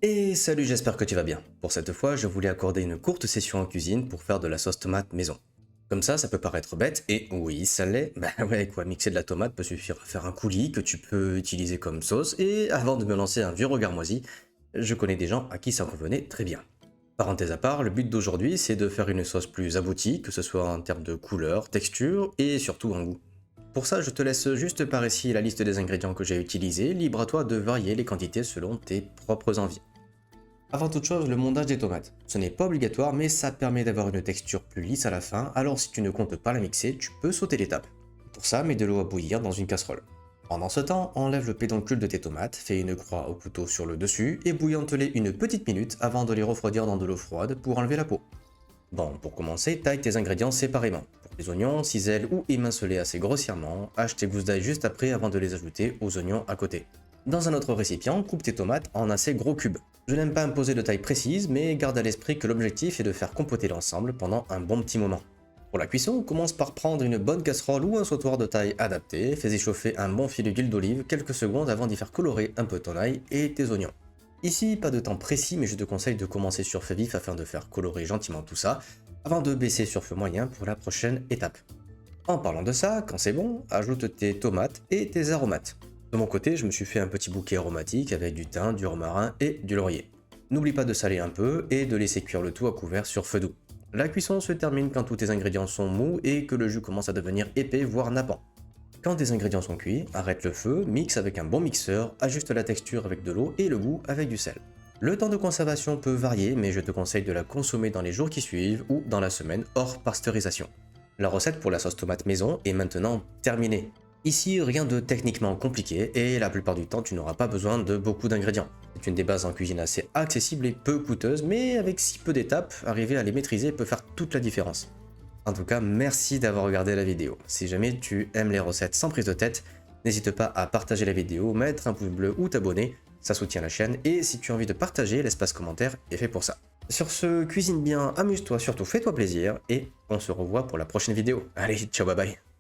Et salut, j'espère que tu vas bien. Pour cette fois, je voulais accorder une courte session en cuisine pour faire de la sauce tomate maison. Comme ça peut paraître bête, et oui, ça l'est. Bah ouais, quoi, mixer de la tomate peut suffire à faire un coulis que tu peux utiliser comme sauce, et avant de me lancer un vieux regard moisi, je connais des gens à qui ça convenait très bien. Parenthèse à part, le but d'aujourd'hui, c'est de faire une sauce plus aboutie, que ce soit en termes de couleur, texture, et surtout en goût. Pour ça, je te laisse juste par ici la liste des ingrédients que j'ai utilisés, libre à toi de varier les quantités selon tes propres envies. Avant toute chose, le mondage des tomates. Ce n'est pas obligatoire, mais ça permet d'avoir une texture plus lisse à la fin, alors si tu ne comptes pas la mixer, tu peux sauter l'étape. Pour ça, mets de l'eau à bouillir dans une casserole. Pendant ce temps, enlève le pédoncule de tes tomates, fais une croix au couteau sur le dessus et bouillante-les une petite minute avant de les refroidir dans de l'eau froide pour enlever la peau. Bon, pour commencer, taille tes ingrédients séparément. Pour les oignons, cisèle ou émince-les assez grossièrement, hache tes gousses d'ail juste après avant de les ajouter aux oignons à côté. Dans un autre récipient, coupe tes tomates en assez gros cubes. Je n'aime pas imposer de taille précise, mais garde à l'esprit que l'objectif est de faire compoter l'ensemble pendant un bon petit moment. Pour la cuisson, commence par prendre une bonne casserole ou un sautoir de taille adaptée, fais échauffer un bon filet d'huile d'olive quelques secondes avant d'y faire colorer un peu ton ail et tes oignons. Ici, pas de temps précis, mais je te conseille de commencer sur feu vif afin de faire colorer gentiment tout ça, avant de baisser sur feu moyen pour la prochaine étape. En parlant de ça, quand c'est bon, ajoute tes tomates et tes aromates. De mon côté, je me suis fait un petit bouquet aromatique avec du thym, du romarin et du laurier. N'oublie pas de saler un peu et de laisser cuire le tout à couvert sur feu doux. La cuisson se termine quand tous tes ingrédients sont mous et que le jus commence à devenir épais voire nappant. Quand tes ingrédients sont cuits, arrête le feu, mixe avec un bon mixeur, ajuste la texture avec de l'eau et le goût avec du sel. Le temps de conservation peut varier, mais je te conseille de la consommer dans les jours qui suivent ou dans la semaine hors pasteurisation. La recette pour la sauce tomate maison est maintenant terminée. Ici, rien de techniquement compliqué et la plupart du temps, tu n'auras pas besoin de beaucoup d'ingrédients. C'est une des bases en cuisine assez accessible et peu coûteuse, mais avec si peu d'étapes, arriver à les maîtriser peut faire toute la différence. En tout cas, merci d'avoir regardé la vidéo. Si jamais tu aimes les recettes sans prise de tête, n'hésite pas à partager la vidéo, mettre un pouce bleu ou t'abonner, ça soutient la chaîne, et si tu as envie de partager, l'espace commentaire est fait pour ça. Sur ce, cuisine bien, amuse-toi, surtout fais-toi plaisir, et on se revoit pour la prochaine vidéo. Allez, ciao, bye bye.